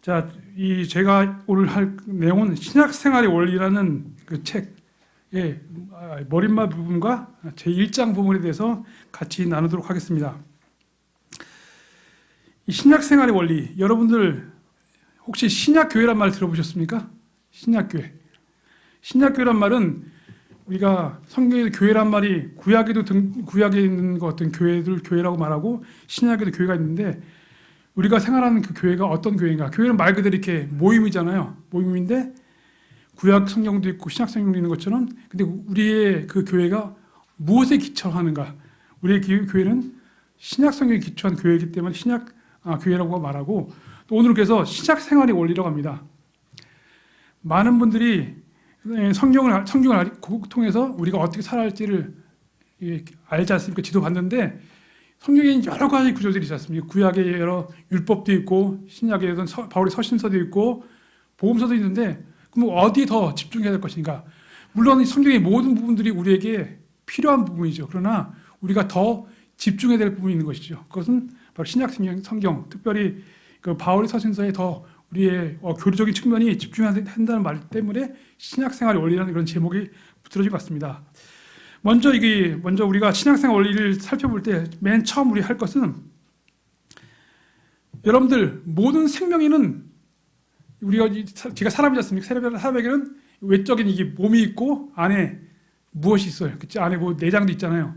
자, 제가 오늘 할 내용은 신약생활의 원리라는 그 책의 머릿말 부분과 제1장 부분에 대해서 같이 나누도록 하겠습니다. 이 신약생활의 원리, 여러분들 혹시 신약교회란 말 들어보셨습니까? 신약교회. 신약교회란 말은 우리가 성경에서 교회란 말이 구약에 있는 것 같은 교회들 교회라고 말하고 신약에도 교회가 있는데, 우리가 생활하는 그 교회가 어떤 교회인가? 교회는 말 그대로 이렇게 모임이잖아요. 모임인데 구약 성경도 있고 신약 성경도 있는 것처럼, 근데 우리의 그 교회가 무엇에 기초하는가? 우리의 교회는 신약 성경에 기초한 교회이기 때문에 신약 교회라고 말하고, 또 오늘 그래서 신약 생활의 원리라고 합니다. 많은 분들이 성경을 통해서 우리가 어떻게 살아야 할지를 알지 않습니까? 지도 봤는데 성경에 여러 가지 구절들이 있지 않습니까? 구약에 여러 율법도 있고 신약에는 바울의 서신서도 있고 복음서도 있는데, 그럼 어디에 더 집중해야 될 것인가? 물론 성경의 모든 부분들이 우리에게 필요한 부분이죠. 그러나 우리가 더 집중해야 될 부분이 있는 것이죠. 그것은 바로 신약 성경, 특별히 그 바울의 서신서에 더 우리의 교리적인 측면이 집중해야 한다는 말 때문에 신약생활의 원리라는 그런 제목이 붙들어진 것 같습니다. 먼저 우리가 신약생활 원리를 살펴볼 때 맨 처음 우리 할 것은, 여러분들 모든 생명에는 제가 사람이지 않습니까? 사람에게는 외적인 이게 몸이 있고 안에 무엇이 있어요? 그치? 안에 뭐 내장도 있잖아요.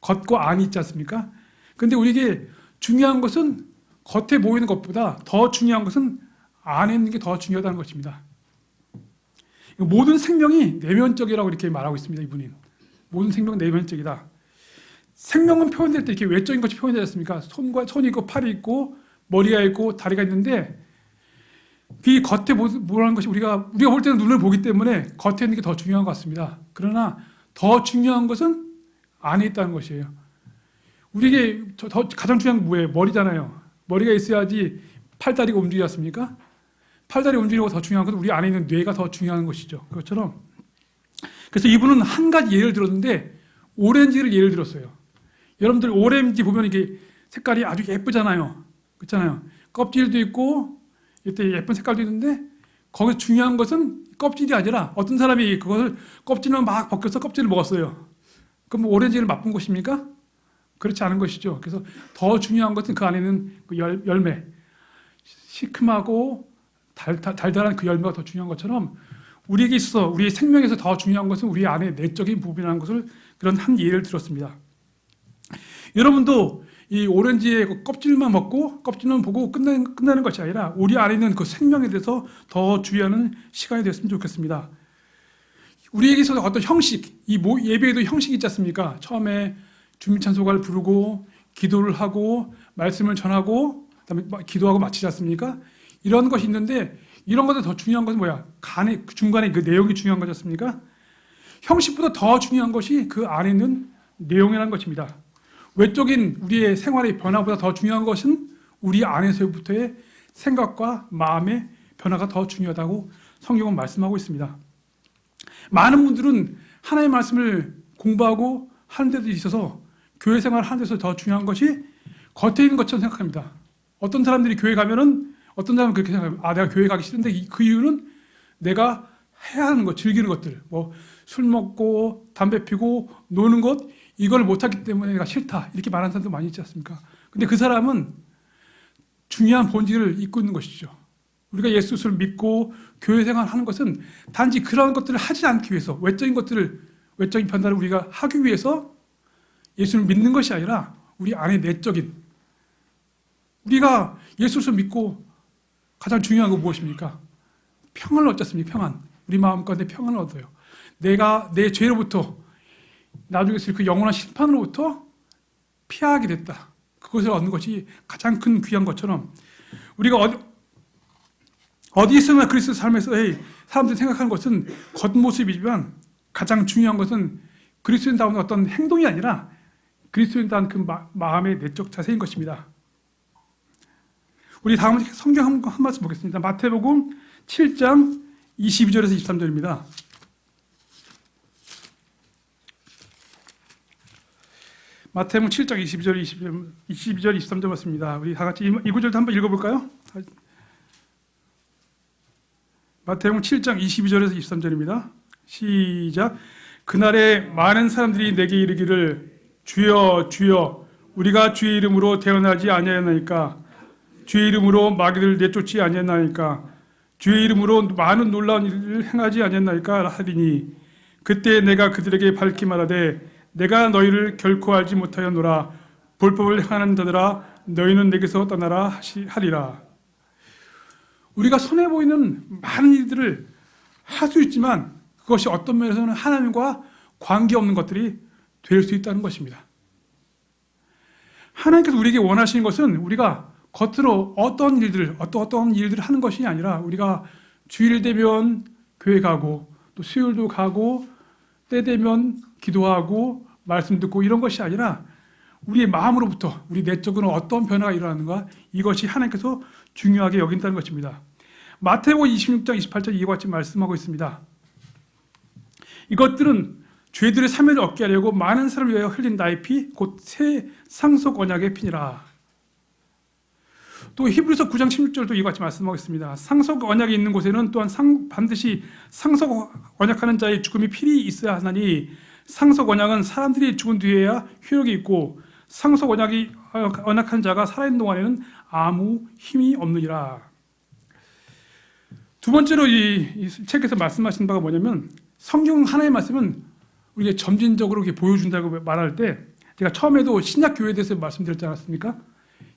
겉과 안이 있지 않습니까? 근데 우리에게 중요한 것은 겉에 보이는 것보다 더 중요한 것은 안에 있는 게 더 중요하다는 것입니다. 모든 생명이 내면적이라고 이렇게 말하고 있습니다. 이분은 모든 생명은 내면적이다. 생명은 표현될 때 이렇게 외적인 것이 표현되지 않습니까? 손이 있고 팔이 있고 머리가 있고 다리가 있는데, 그 겉에 뭐라는 것이 우리가 볼 때는 눈을 보기 때문에 겉에 있는 게 더 중요한 것 같습니다. 그러나 더 중요한 것은 안에 있다는 것이에요. 우리에게 가장 중요한 건 뭐예요? 머리잖아요. 머리가 있어야지 팔다리가 움직이지 않습니까? 팔다리 움직이는 것보다 더 중요한 것은 우리 안에 있는 뇌가 더 중요한 것이죠. 그것처럼, 그래서 이분은 한 가지 예를 들었는데 오렌지를 예를 들었어요. 여러분들 오렌지 보면 이게 색깔이 아주 예쁘잖아요. 그렇잖아요. 껍질도 있고 이때 예쁜 색깔도 있는데, 거기서 중요한 것은 껍질이 아니라 어떤 사람이 그것을 껍질만 막 벗겨서 껍질을 먹었어요. 그럼 오렌지를 맛본 것입니까? 그렇지 않은 것이죠. 그래서 더 중요한 것은 그 안에 있는 그 열매, 시큼하고 달달한 그 열매가 더 중요한 것처럼, 우리에게 있어서 우리의 생명에서 더 중요한 것은 우리 안에 내적인 부분이라는 것을, 그런 한 예를 들었습니다. 여러분도 이 오렌지의 껍질만 먹고 껍질만 보고 끝나는 것이 아니라 우리 안에 있는 그 생명에 대해서 더 주의하는 시간이 됐으면 좋겠습니다. 우리에게 있어서 어떤 형식, 예배에도 형식이 있지 않습니까? 처음에 주민찬송가를 부르고 기도를 하고 말씀을 전하고 그다음에 기도하고 마치지 않습니까? 이런 것이 있는데, 이런 것보다 더 중요한 것은 뭐야? 중간에 그 내용이 중요한 거지 않습니까? 형식보다 더 중요한 것이 그 안에 있는 내용이라는 것입니다. 외적인 우리의 생활의 변화보다 더 중요한 것은 우리 안에서부터의 생각과 마음의 변화가 더 중요하다고 성경은 말씀하고 있습니다. 많은 분들은 하나님의 말씀을 공부하고 하는 데도 있어서 교회 생활을 하는 데서 더 중요한 것이 겉에 있는 것처럼 생각합니다. 어떤 사람들이 교회 가면은, 어떤 사람은 그렇게 생각합니다. 내가 교회 가기 싫은데 그 이유는 내가 해야 하는 것, 즐기는 것들, 뭐 술 먹고 담배 피고 노는 것, 이걸 못하기 때문에 내가 싫다, 이렇게 말하는 사람도 많이 있지 않습니까? 근데 그 사람은 중요한 본질을 잊고 있는 것이죠. 우리가 예수를 믿고 교회 생활하는 것은 단지 그런 것들을 하지 않기 위해서, 외적인 변화를 우리가 하기 위해서 예수를 믿는 것이 아니라 우리 안에 내적인, 우리가 예수를 믿고 가장 중요한 건 무엇입니까? 평안을 얻지 않습니까? 평안. 우리 마음 가운데 평안을 얻어요. 내가 내 죄로부터, 나중에 있을 그 영원한 심판으로부터 피하게 됐다. 그것을 얻는 것이 가장 큰 귀한 것처럼, 우리가 어디 있으나 그리스도 삶에서 사람들이 생각하는 것은 겉모습이지만 가장 중요한 것은 그리스도인다운 어떤 행동이 아니라 그리스도인다운 그 마음의 내적 자세인 것입니다. 우리 다음 성경 한 말씀 보겠습니다. 마태복음 7장 22절에서 23절입니다. 마태복음 7장 22절 23절 말씀입니다. 우리 다 같이 이 구절도 한번 읽어볼까요? 마태복음 7장 22절에서 23절입니다. 시작. 그날에 많은 사람들이 내게 이르기를 주여 주여 우리가 주의 이름으로 대언하지 아니하였나이까 주의 이름으로 마귀를 내쫓지 아니하였나이까 주의 이름으로 많은 놀라운 일을 행하지 아니하였나이까 하리니 그때 내가 그들에게 밝히 말하되 내가 너희를 결코 알지 못하였노라 불법을 행하는 자들아 너희는 내게서 떠나라 하리라. 우리가 선해 보이는 많은 일들을 할 수 있지만 그것이 어떤 면에서는 하나님과 관계없는 것들이 될 수 있다는 것입니다. 하나님께서 우리에게 원하시는 것은 우리가 겉으로 어떤 일들을 하는 것이 아니라 우리가 주일 되면 교회 가고 또 수요일도 가고 때 되면 기도하고 말씀 듣고 이런 것이 아니라 우리의 마음으로부터 우리 내적으로 어떤 변화가 일어나는가 이것이 하나님께서 중요하게 여긴다는 것입니다. 마태복음 26장 28절 이와 같이 말씀하고 있습니다. 이것들은 죄들의 사면을 얻게 하려고 많은 사람을 위하여 흘린 나의 피 곧 새 상속 언약의 피니라. 또 히브리서 9장 16절도 이와 같이 말씀하고 있습니다. 상속 언약이 있는 곳에는 또한 반드시 상속 언약하는 자의 죽음이 필히 있어야 하나니 상속 언약은 사람들이 죽은 뒤에야 효력이 있고 상속 언약한 자가 살아있는 동안에는 아무 힘이 없느니라. 두 번째로 이 책에서 말씀하신 바가 뭐냐면 성경 하나의 말씀은 우리가 점진적으로 이렇게 보여준다고 말할 때 제가 처음에도 신약교회에 대해서 말씀드렸지 않았습니까?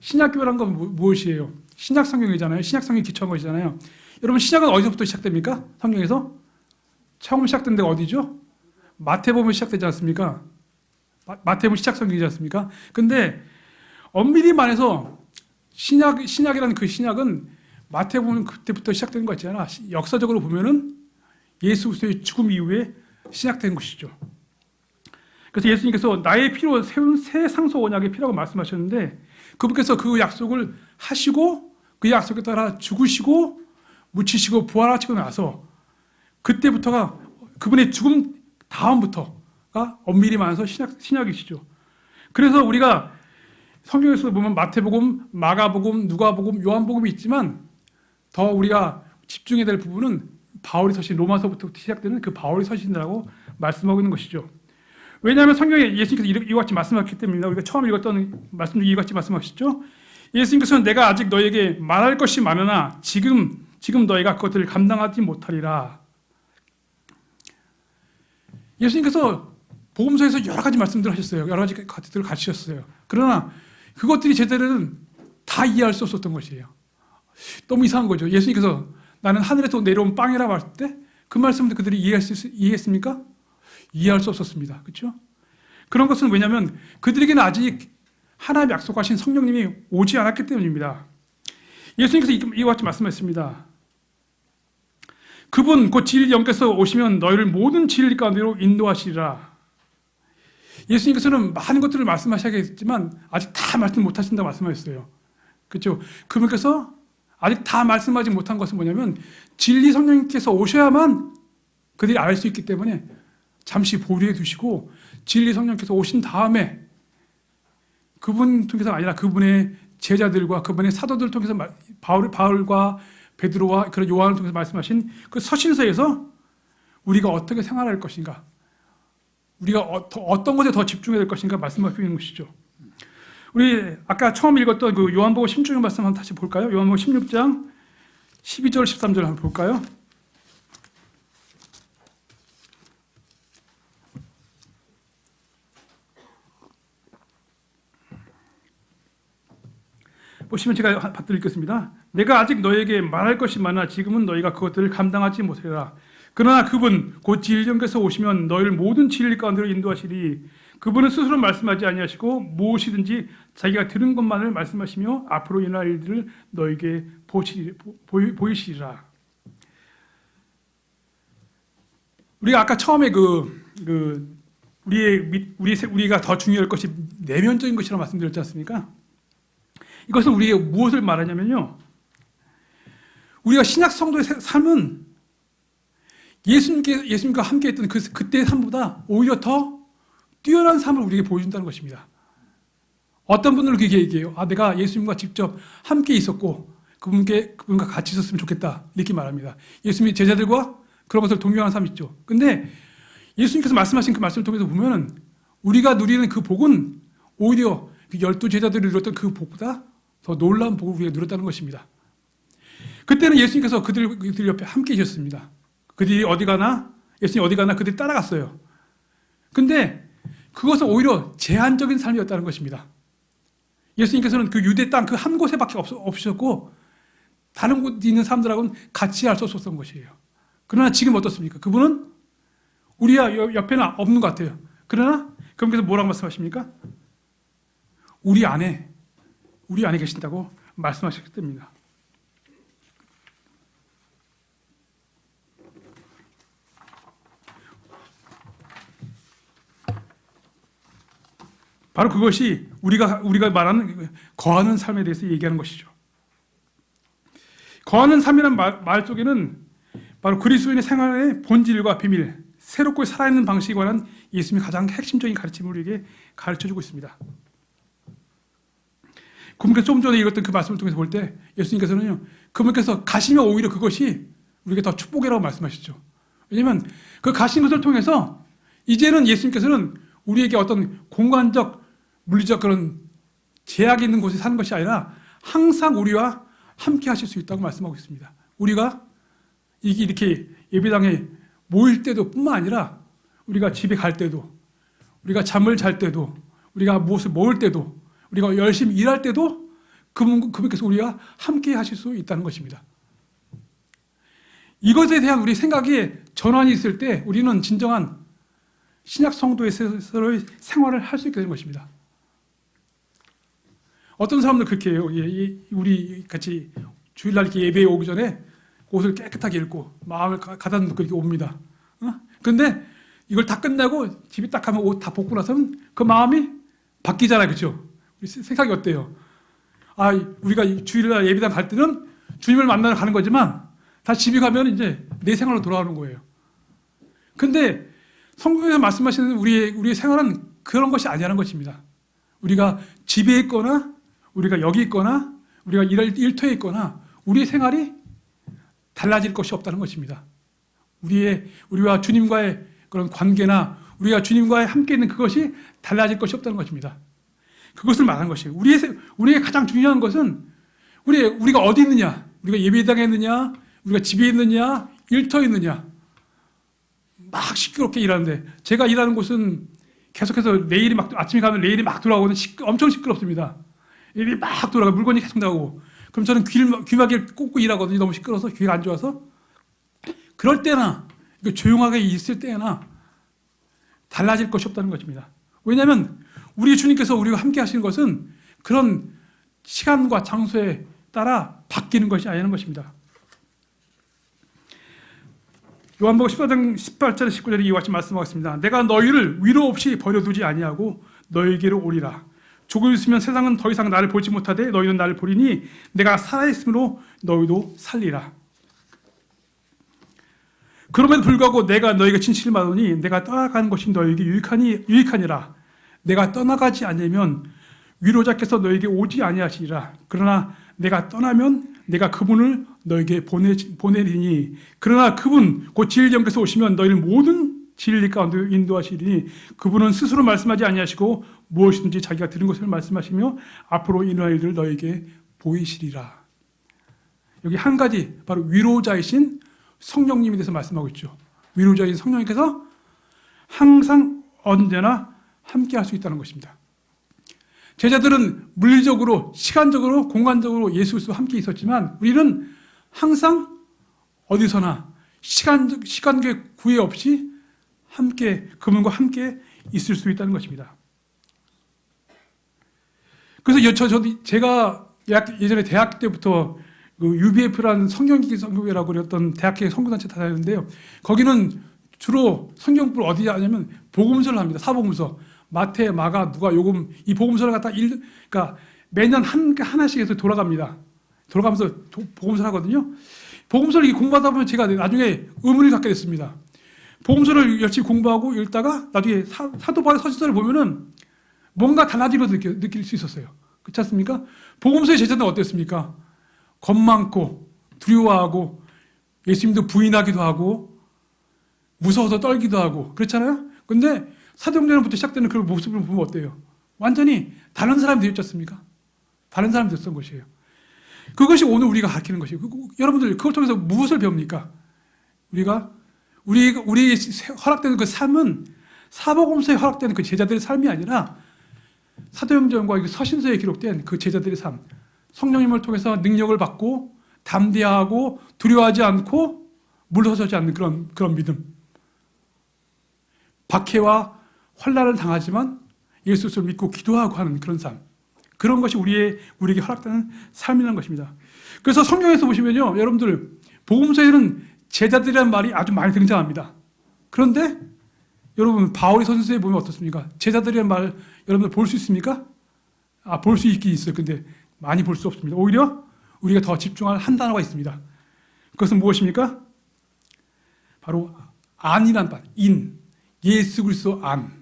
신약교회란 건 무엇이에요? 신약 성경이잖아요. 신약 성경이 기초한 것이잖아요. 여러분 신약은 어디서부터 시작됩니까? 성경에서? 처음 시작된 데가 어디죠? 마태복음에 시작되지 않습니까? 마태복음 시작 성경이지 않습니까? 근데 엄밀히 말해서 신약이라는 그 신약은 마태복음 그때부터 시작된 것 같지 않아? 역사적으로 보면은 예수 그리스도의 죽음 이후에 시작된 것이죠. 그래서 예수님께서 나의 피로 세운 새 상속 언약의 피라고 말씀하셨는데 그분께서 그 약속을 하시고 그 약속에 따라 죽으시고 묻히시고 부활하시고 나서 그때부터가 그분의 죽음 다음부터가 엄밀히 말해서 신약이시죠. 그래서 우리가 성경에서 보면 마태복음, 마가복음, 누가복음, 요한복음이 있지만 더 우리가 집중해야 될 부분은 바울이 서신 로마서부터 시작되는 그 바울이 서신이라고 말씀하고 있는 것이죠. 왜냐하면 성경에 예수님께서 이와 같이 말씀하셨기 때문입니다. 우리가 처음 읽었던 말씀 중에 이와 같이 말씀하셨죠. 예수님께서는 내가 아직 너에게 말할 것이 많으나 지금 너희가 그것들을 감당하지 못하리라. 예수님께서 복음서에서 여러 가지 말씀들을 하셨어요. 여러 가지 것들을 가르치셨어요. 그러나 그것들이 제대로는 다 이해할 수 없었던 것이에요. 너무 이상한 거죠. 예수님께서 나는 하늘에서 내려온 빵이라고 할 때 그 말씀을 그들이 이해했습니까? 이해할 수 없었습니다. 그렇죠? 그런 것은 왜냐하면 그들에게는 아직 하나님 약속하신 성령님이 오지 않았기 때문입니다. 예수님께서 이와 같이 말씀하셨습니다. 그분 곧 진리 영께서 오시면 너희를 모든 진리 가운데로 인도하시리라. 예수님께서는 많은 것들을 말씀하셔야겠지만 아직 다 말씀 못하신다고 말씀하셨어요. 그렇죠? 그분께서 아직 다 말씀하지 못한 것은 뭐냐면 진리 성령님께서 오셔야만 그들이 알 수 있기 때문에 잠시 보류해 두시고 진리 성령께서 오신 다음에 그분 통해서가 아니라 그분의 제자들과 그분의 사도들을 통해서 바울과 베드로와 그런 요한을 통해서 말씀하신 그 서신서에서 우리가 어떻게 생활할 것인가, 우리가 어떤 것에 더 집중해야 될 것인가 말씀하고 있는 것이죠. 우리 아까 처음 읽었던 그 요한복음 16장 말씀 한번 다시 볼까요? 요한복음 16장 12절 13절 한번 볼까요? 보시면 제가 받들어 읽겠습니다. 내가 아직 너에게 말할 것이 많아 지금은 너희가 그것들을 감당하지 못하리라. 그러나 그분 곧 진리께서 오시면 너희를 모든 진리 가운데로 인도하시리. 그분은 스스로 말씀하지 아니하시고 무엇이든지 자기가 들은 것만을 말씀하시며 앞으로 일어날 일들을 너에게 보이시리라. 우리가 아까 처음에 우리가 더 중요할 것이 내면적인 것이라고 말씀드렸지 않습니까? 이것은 우리에게 무엇을 말하냐면요. 우리가 신약 성도의 삶은 예수님과 함께 했던 그때의 삶보다 오히려 더 뛰어난 삶을 우리에게 보여준다는 것입니다. 어떤 분들은 그렇게 얘기해요. 내가 예수님과 직접 함께 있었고 그분과 같이 있었으면 좋겠다. 이렇게 말합니다. 예수님이 제자들과 그런 것을 동경하는 사람 있죠. 근데 예수님께서 말씀하신 그 말씀을 통해서 보면은 우리가 누리는 그 복은 오히려 그 12제자들이 누렸던 그 복보다 더 놀라운 복을 우리가 누렸다는 것입니다. 그때는 예수님께서 그들 옆에 함께 계셨습니다. 그들이 어디 가나, 예수님이 어디 가나 그들이 따라갔어요. 근데 그것은 오히려 제한적인 삶이었다는 것입니다. 예수님께서는 그 유대 땅 그 한 곳에밖에 없으셨고 다른 곳에 있는 사람들하고는 같이 할 수 없었던 것이에요. 그러나 지금 어떻습니까? 그분은 우리와 옆에는 없는 것 같아요. 그러나 그분께서 뭐라고 말씀하십니까? 우리 안에 계신다고 말씀하셨기 때문입니다. 바로 그것이 우리가 말하는 거하는 삶에 대해서 얘기하는 것이죠. 거하는 삶이라는 말 속에는 바로 그리스도인의 생활의 본질과 비밀, 새롭고 살아있는 방식에 관한 예수님의 가장 핵심적인 가르침을 우리에게 가르쳐주고 있습니다. 그분께서 좀 전에 읽었던 그 말씀을 통해서 볼 때 예수님께서는요, 그분께서 가시면 오히려 그것이 우리에게 더 축복이라고 말씀하시죠. 왜냐하면 그 가신 것을 통해서 이제는 예수님께서는 우리에게 어떤 공간적, 물리적 그런 제약이 있는 곳에 사는 것이 아니라 항상 우리와 함께 하실 수 있다고 말씀하고 있습니다. 우리가 이렇게 예배당에 모일 때도 뿐만 아니라 우리가 집에 갈 때도, 우리가 잠을 잘 때도, 우리가 무엇을 먹을 때도, 우리가 열심히 일할 때도 그분께서 우리와 함께 하실 수 있다는 것입니다. 이것에 대한 우리 생각에 전환이 있을 때 우리는 진정한 신약 성도에서의 생활을 할 수 있게 되는 것입니다. 어떤 사람들 그렇게 해요. 우리 같이 주일날 이렇게 예배에 오기 전에 옷을 깨끗하게 입고 마음을 가다듬고 그렇게 옵니다. 그런데 이걸 다 끝나고 집에 딱 가면 옷 다 벗고 나서는 그 마음이 바뀌잖아요. 그렇죠? 우리 생각이 어때요? 우리가 주일날 예배당 갈 때는 주님을 만나러 가는 거지만 다시 집에 가면 이제 내 생활로 돌아오는 거예요. 근데 성경에서 말씀하시는 우리의 생활은 그런 것이 아니라는 것입니다. 우리가 집에 있거나 우리가 여기 있거나 우리가 일터에 있거나 우리의 생활이 달라질 것이 없다는 것입니다. 우리와 주님과의 그런 관계나 우리가 주님과의 함께 있는 그것이 달라질 것이 없다는 것입니다. 그것을 말하는 것이에요. 우리에게 가장 중요한 것은 우리가 어디 있느냐, 우리가 예배당에 있느냐, 우리가 집에 있느냐, 일터에 있느냐. 막 시끄럽게 일하는데 제가 일하는 곳은 계속해서 레일이 아침에 가면 레일이 막 돌아오거든. 엄청 시끄럽습니다. 일이 막 돌아가 물건이 계속 나오고 그럼 저는 귀마개를 꽂고 일하거든요. 너무 시끄러워서 귀가 안 좋아서. 그럴 때나 조용하게 있을 때나 달라질 것이 없다는 것입니다. 왜냐하면 우리 주님께서 우리와 함께 하시는 것은 그런 시간과 장소에 따라 바뀌는 것이 아니라는 것입니다. 요한복음 14장 18절 19절에 이와 같이 말씀하겠습니다. 내가 너희를 위로 없이 버려두지 아니하고 너희에게로 오리라. 조금 있으면 세상은 더 이상 나를 보지 못하되 너희는 나를 보리니 내가 살아있으므로 너희도 살리라. 그럼에도 불구하고 내가 너희에게 진실을 말하노니 내가 떠나가는 것이 너희에게 유익하니라. 내가 떠나가지 않으면 위로자께서 너희에게 오지 아니하시리라. 그러나 내가 떠나면 내가 그분을 너희에게 보내리니 그러나 그분 곧 진리께서 오시면 너희를 모든 진리 가운데 인도하시리니 그분은 스스로 말씀하지 아니하시고 무엇이든지 자기가 들은 것을 말씀하시며 앞으로 일어날 일들을 너희에게 보이시리라. 여기 한 가지 바로 위로자이신 성령님에 대해서 말씀하고 있죠. 위로자이신 성령님께서 항상 언제나 함께 할 수 있다는 것입니다. 제자들은 물리적으로, 시간적으로, 공간적으로 예수 그리스도와 함께 있었지만 우리는 항상 어디서나 시간적 구애 없이 그분과 함께 있을 수 있다는 것입니다. 그래서 제가 예전에 대학 때부터 그 UBF라는 성경기기 성교회라고 그랬던 대학교 선교단체 다녔는데요. 거기는 주로 성경부를 어디 하냐면 복음서를 합니다. 사복음서. 마태, 마가, 누가, 요금 이 복음서를 갖다 그러니까 매년 하나씩 해서 돌아갑니다. 돌아가면서 복음서를 하거든요. 복음서를 이렇게 공부하다 보면 제가 나중에 의문을 갖게 됐습니다. 복음서를 열심히 공부하고 읽다가 나중에 사도 바울의 서신서를 보면은 뭔가 달라진 것을 느낄 수 있었어요. 그렇지 않습니까? 복음서의 제자는 어땠습니까? 겁 많고 두려워하고 예수님도 부인하기도 하고 무서워서 떨기도 하고 그렇잖아요. 근데 사도행전부터 시작되는 그런 모습을 보면 어때요? 완전히 다른 사람이 되었지 않습니까? 다른 사람이 됐던 것이에요. 그것이 오늘 우리가 가르치는 것이에요. 여러분들 그걸 통해서 무엇을 배웁니까? 우리 허락되는 그 삶은 사복음서에 허락되는 그 제자들의 삶이 아니라 사도행전과 서신서에 기록된 그 제자들의 삶, 성령님을 통해서 능력을 받고 담대하고 두려워하지 않고 물러서지 않는 그런 믿음, 박해와 환난을 당하지만 예수를 믿고 기도하고 하는 그런 삶, 그런 것이 우리에게 허락되는 삶이라는 것입니다. 그래서 성경에서 보시면요, 여러분들 복음서에는 제자들이라는 말이 아주 많이 등장합니다. 그런데 여러분 바울이 서신서에 보면 어떻습니까? 제자들이라는 말 여러분들 볼 수 있습니까? 볼 수 있긴 있어요. 근데 많이 볼 수 없습니다. 오히려 우리가 더 집중할 한 단어가 있습니다. 그것은 무엇입니까? 바로 안이란 말, 예수 그리스도 안.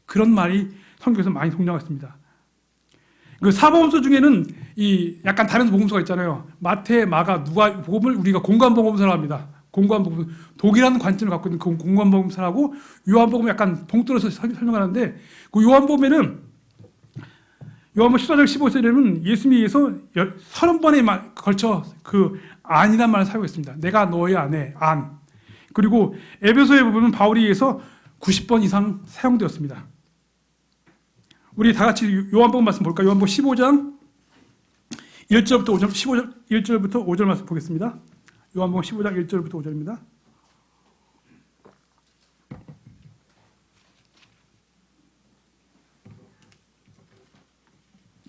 그런 말이 성경에서 많이 등장했습니다. 그 사복음서 중에는 약간 다른 복음서가 있잖아요. 마태, 마가, 누가 복음을 우리가 공관복음서라고 합니다. 공관복음, 독이라는 관점을 갖고 있는 그 공관복음서라고 요한복음을 약간 동떨어서 설명하는데 그 요한복음에는 요한복음 14장 15절에는 예수님께서 30번에 걸쳐 그 안이란 말을 사용했습니다. 내가 너의 안에 안. 그리고 에베소에 보면 바울에 의해서 90번 이상 사용되었습니다. 우리 다 같이 요한복음 말씀 볼까요? 요한복음 15장 1절부터 5절, 1절부터 5절 말씀 보겠습니다. 요한복음 15장 1절부터 5절입니다.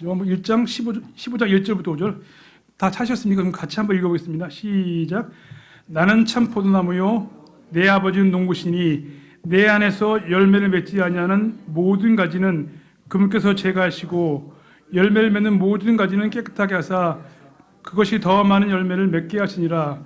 요한복음 1장 15장 1절부터 5절 다 찾으셨습니까? 그럼 같이 한번 읽어보겠습니다. 시작. 나는 참 포도나무요 내 아버지는 농부시니 내 안에서 열매를 맺지 아니하는 모든 가지는 그분께서 제거하시고 열매를 맺는 모든 가지는 깨끗하게 하사 그것이 더 많은 열매를 맺게 하시니라.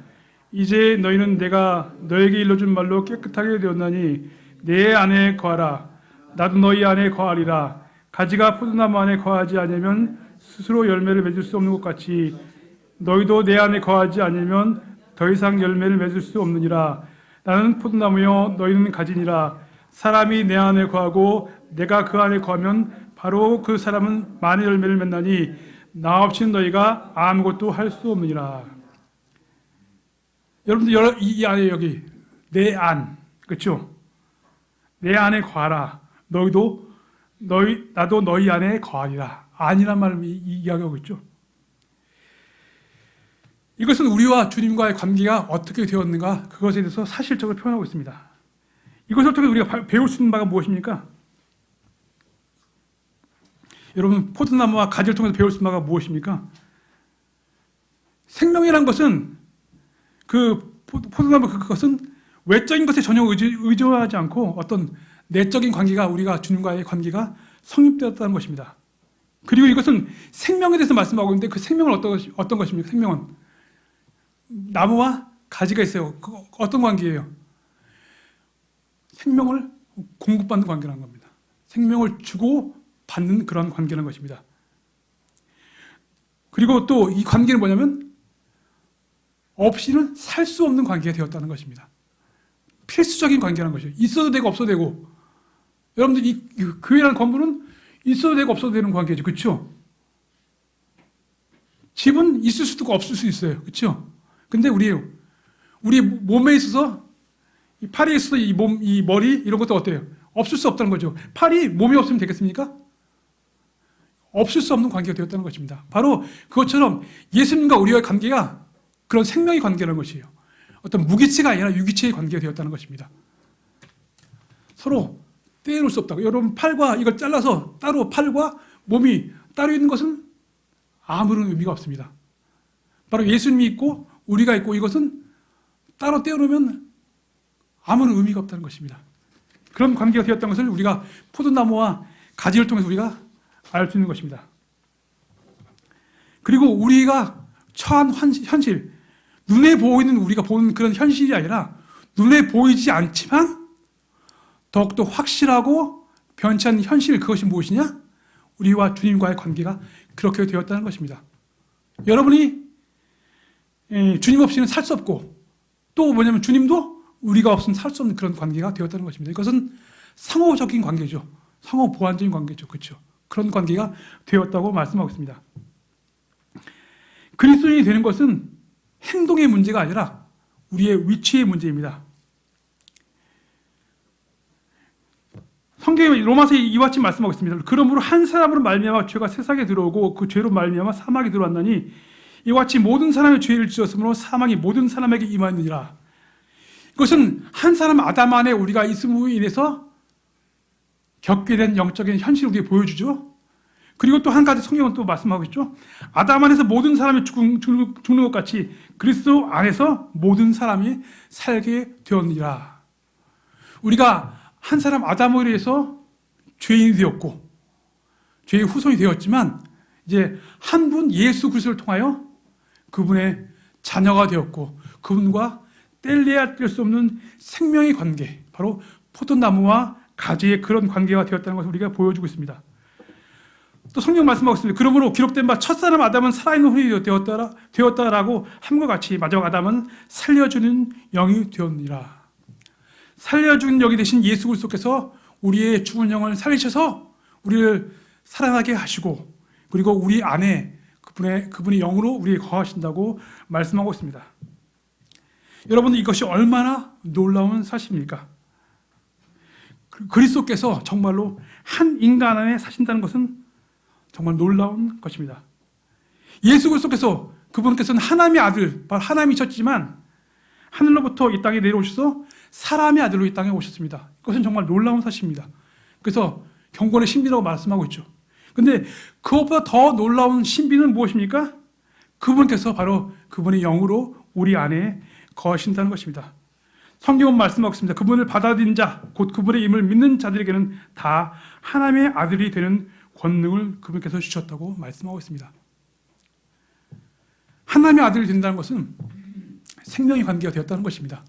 이제 너희는 내가 너에게 일러준 말로 깨끗하게 되었나니 내 안에 거하라. 나도 너희 안에 거하리라. 가지가 포도나무 안에 거하지 않으면 스스로 열매를 맺을 수 없는 것 같이 너희도 내 안에 거하지 않으면 더 이상 열매를 맺을 수 없느니라. 나는 포도나무요 너희는 가지니라. 사람이 내 안에 거하고 내가 그 안에 거하면 바로 그 사람은 많은 열매를 맺나니 나 없이는 너희가 아무것도 할 수 없느니라. 여러분들 이 안에 여기 내 안, 그렇죠? 내 안에 거하라. 나도 너희 안에 거하리라. 안이란 말을 이야기하고 있죠. 이것은 우리와 주님과의 관계가 어떻게 되었는가 그것에 대해서 사실적으로 표현하고 있습니다. 이것을 통해 우리가 배울 수 있는 바가 무엇입니까? 여러분 포도나무와 가지를 통해서 배울 수 있는 바가 무엇입니까? 생명이란 것은 그 포도나무 그것은 외적인 것에 전혀 의존하지 않고 어떤 내적인 관계가 우리가 주님과의 관계가 성립되었다는 것입니다. 그리고 이것은 생명에 대해서 말씀하고 있는데 그 생명은 어떤 것입니까? 생명은 나무와 가지가 있어요. 어떤 관계예요? 생명을 공급받는 관계라는 겁니다. 생명을 주고 받는 그런 관계라는 것입니다. 그리고 또 이 관계는 뭐냐면 없이는 살 수 없는 관계가 되었다는 것입니다. 필수적인 관계라는 것이죠. 있어도 되고 없어도 되고. 여러분들 이 교회라는 건물은 있어도 되고 없어도 되는 관계죠. 그렇죠? 집은 있을 수도 있고 없을 수 있어요. 그렇죠? 근데 우리 몸에 있어서 이 팔에 있어서 이 머리 이런 것도 어때요? 없을 수 없다는 거죠. 팔이 몸에 없으면 되겠습니까? 없을 수 없는 관계가 되었다는 것입니다. 바로 그것처럼 예수님과 우리와의 관계가 그런 생명의 관계라는 것이에요. 어떤 무기체가 아니라 유기체의 관계가 되었다는 것입니다. 서로 떼어놓을 수 없다고. 여러분 팔과 이걸 잘라서 따로 팔과 몸이 따로 있는 것은 아무런 의미가 없습니다. 바로 예수님이 있고 우리가 있고 이것은 따로 떼어놓으면 아무런 의미가 없다는 것입니다. 그런 관계가 되었다는 것을 우리가 포도나무와 가지를 통해서 우리가 알 수 있는 것입니다. 그리고 우리가 처한 현실, 눈에 보이는 우리가 보는 그런 현실이 아니라 눈에 보이지 않지만 더욱더 확실하고 변치 않는 현실, 그것이 무엇이냐? 우리와 주님과의 관계가 그렇게 되었다는 것입니다. 여러분이 주님 없이는 살 수 없고, 또 뭐냐면 주님도 우리가 없으면 살 수 없는 그런 관계가 되었다는 것입니다. 이것은 상호적인 관계죠. 상호 보완적인 관계죠. 그렇죠? 그런 관계가 되었다고 말씀하고 있습니다. 그리스도인이 되는 것은 행동의 문제가 아니라 우리의 위치의 문제입니다. 성경에 로마서 이와 같이 말씀하고 있습니다. 그러므로 한 사람으로 말미암아 죄가 세상에 들어오고 그 죄로 말미암아 사망이 들어왔나니 이와 같이 모든 사람의 죄를 지었으므로 사망이 모든 사람에게 임하느니라. 이것은 한 사람 아담 안에 우리가 있음으로 인해서 겪게 된 영적인 현실을 우리에게 보여주죠. 그리고 또 한 가지 성경은 또 말씀하고 있죠. 아담 안에서 모든 사람이 죽는 것 같이 그리스도 안에서 모든 사람이 살게 되었느니라. 우리가 한 사람 아담으로 인해서 죄인이 되었고 죄의 후손이 되었지만 이제 한 분 예수 그리스도를 통하여 그분의 자녀가 되었고 그분과 뗄래야 뗄 수 없는 생명의 관계, 바로 포도나무와 가지의 그런 관계가 되었다는 것을 우리가 보여주고 있습니다. 또 성경 말씀하고 있습니다. 그러므로 기록된 바 첫사람 아담은 살아있는 혼이 되었다라고 함과 같이 마지막 아담은 살려주는 영이 되었느니라. 살려주는 영이 되신 예수 그리스도께서 우리의 죽은 영을 살리셔서 우리를 살아나게 하시고 그리고 우리 안에 그분의 영으로 우리에 거하신다고 말씀하고 있습니다. 여러분, 이것이 얼마나 놀라운 사실입니까? 그리스도께서 정말로 한 인간 안에 사신다는 것은 정말 놀라운 것입니다. 예수 그리스도께서 그분께서는 하나님의 아들, 바로 하나님이셨지만 하늘로부터 이 땅에 내려오셔서 사람의 아들로 이 땅에 오셨습니다. 그것은 정말 놀라운 사실입니다. 그래서 경건의 신비라고 말씀하고 있죠. 근데 그것보다 더 놀라운 신비는 무엇입니까? 그분께서 바로 그분의 영으로 우리 안에 거하신다는 것입니다. 성경은 말씀하고 있습니다. 그분을 받아들인 자, 곧 그분의 임을 믿는 자들에게는 다 하나님의 아들이 되는 권능을 그분께서 주셨다고 말씀하고 있습니다. 하나님의 아들이 된다는 것은 생명의 관계가 되었다는 것입니다.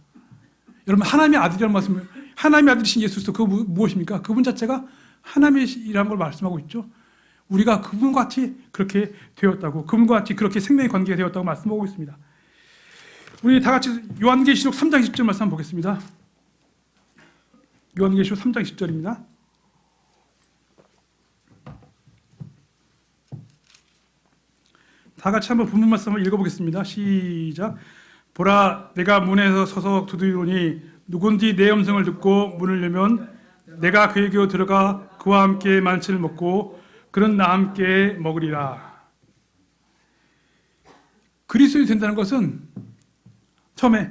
여러분, 하나님의 아들이라는 말씀은 하나님의 아들이신 예수 그리스도 그 무엇입니까? 그분 자체가 하나님이라는 걸 말씀하고 있죠. 우리가 그분과 같이 그렇게 되었다고, 그분과 같이 그렇게 생명의 관계가 되었다고 말씀하고 있습니다. 우리 다 같이 요한계시록 3장 10절 말씀 한번 보겠습니다. 요한계시록 3장 10절입니다. 다 같이 한번 본문 말씀 한번 읽어보겠습니다. 시작. 보라, 내가 문에서 서서 두드리노니 누군지 내 음성을 듣고 문을 열면 내가 그에게로 들어가 그와 함께 만찬을 먹고 그는 나와 함께 먹으리라. 그리스도인이 된다는 것은 처음에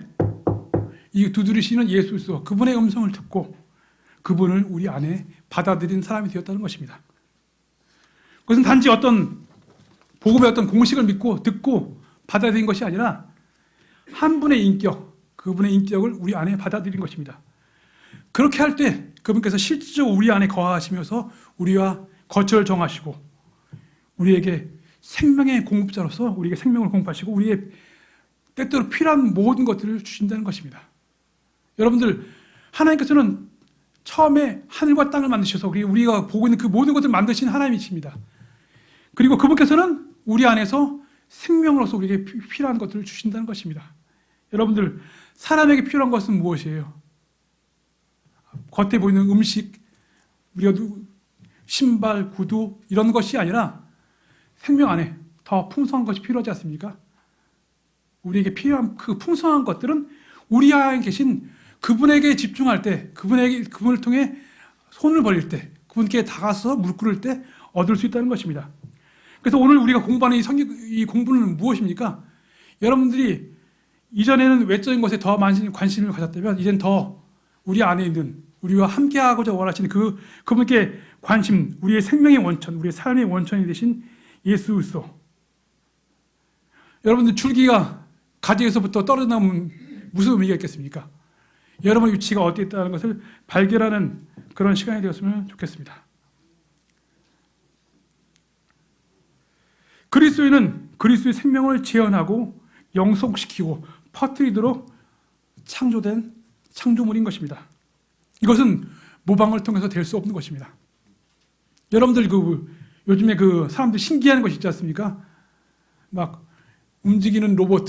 이 두드리시는 예수 그리스도, 그분의 음성을 듣고 그분을 우리 안에 받아들인 사람이 되었다는 것입니다. 그것은 단지 어떤 복음의 어떤 공식을 믿고 듣고 받아들인 것이 아니라 한 분의 인격, 그분의 인격을 우리 안에 받아들인 것입니다. 그렇게 할 때 그분께서 실질적으로 우리 안에 거하시면서 우리와 거처를 정하시고 우리에게 생명의 공급자로서 우리에게 생명을 공급하시고 우리의 때때로 필요한 모든 것들을 주신다는 것입니다. 여러분들, 하나님께서는 처음에 하늘과 땅을 만드셔서 우리가 보고 있는 그 모든 것들을 만드신 하나님이십니다. 그리고 그분께서는 우리 안에서 생명으로서 우리에게 필요한 것들을 주신다는 것입니다. 여러분들, 사람에게 필요한 것은 무엇이에요? 겉에 보이는 음식, 우리가 신발, 구두 이런 것이 아니라 생명 안에 더 풍성한 것이 필요하지 않습니까? 우리에게 필요한 그 풍성한 것들은 우리 안에 계신 그분에게 집중할 때, 그분을 통해 손을 벌릴 때, 그분께 다가서 무릎 꿇을 때 얻을 수 있다는 것입니다. 그래서 오늘 우리가 공부하는 이 공부는 무엇입니까? 여러분들이 이전에는 외적인 것에 더 많은 관심을 가졌다면 이제는 더 우리 안에 있는 우리와 함께하고자 원하시는 그분께 관심, 우리의 생명의 원천, 우리의 삶의 원천이 되신 예수 그리스도. 여러분들, 줄기가 가지에서부터 떨어져나오면 무슨 의미가 있겠습니까? 여러분의 위치가 어디에 있다는 것을 발견하는 그런 시간이 되었으면 좋겠습니다. 그리스도인은 그리스도의 생명을 재현하고 영속시키고 퍼뜨리도록 창조된 창조물인 것입니다. 이것은 모방을 통해서 될 수 없는 것입니다. 여러분들, 요즘에 사람들이 신기한 것이 있지 않습니까? 막 움직이는 로봇,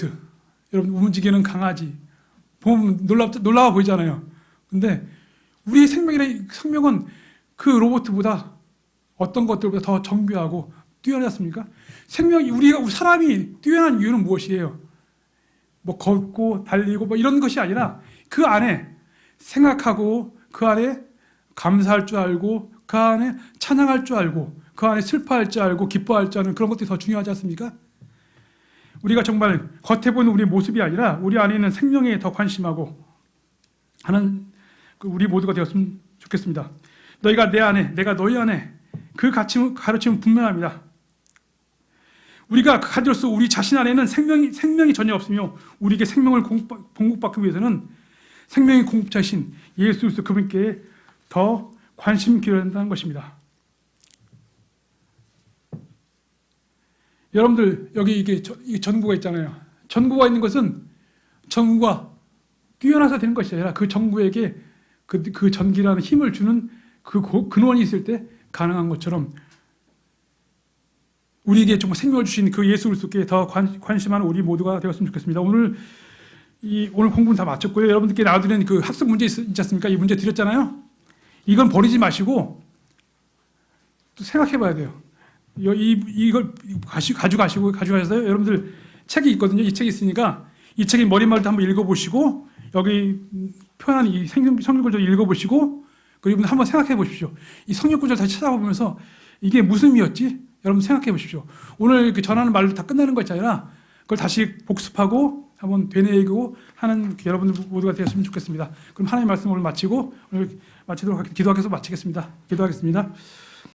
여러분 움직이는 강아지 보면 놀라워 보이잖아요. 근데 우리의 생명은 그 로봇보다 어떤 것들보다 더 정교하고 뛰어나지 않습니까? 우리 사람이 뛰어난 이유는 무엇이에요? 뭐 걷고 달리고 뭐 이런 것이 아니라 그 안에 생각하고 그 안에 감사할 줄 알고 그 안에 찬양할 줄 알고 그 안에 슬퍼할 줄 알고 기뻐할 줄 아는 그런 것들이 더 중요하지 않습니까? 우리가 정말 겉에 보는 우리 모습이 아니라 우리 안에 있는 생명에 더 관심하고 하는 우리 모두가 되었으면 좋겠습니다. 너희가 내 안에, 내가 너희 안에, 그 가르침은 분명합니다. 우리가 가져서 우리 자신 안에는 생명이 전혀 없으며 우리에게 생명을 공급받기 위해서는 생명의 공급자신 예수 그리스도 그분께 더 관심 기울여야 한다는 것입니다. 여러분들 여기 이게 전구가 있잖아요. 전구가 있는 것은 전구가 뛰어나서 되는 것이 아니라 그 전구에게 그 전기라는 힘을 주는 그 근원이 있을 때 가능한 것처럼 우리에게 정말 생명을 주신 그 예수 그리스도께 더 관심하는 우리 모두가 되었으면 좋겠습니다. 오늘 공부는 다 마쳤고요. 여러분들께 나와드리는 그 학습 문제 있지 않습니까? 이 문제 드렸잖아요. 이건 버리지 마시고 또 생각해 봐야 돼요. 이걸 가져가셔서 여러분들 책이 있거든요. 이 책이 있으니까 이 책의 머릿말도 한번 읽어보시고 여기 표현한 이 성경구절 읽어보시고 그리고 한번 생각해 보십시오. 이 성경구절 다시 찾아보면서 이게 무슨 의미였지? 여러분 생각해 보십시오. 오늘 전하는 말로 다 끝나는 것이 아니라 그걸 다시 복습하고 한번 되뇌이고 하는 여러분들 모두가 되었으면 좋겠습니다. 그럼 하나님의 말씀 오늘 마치도록 기도하면서 마치겠습니다. 기도하겠습니다.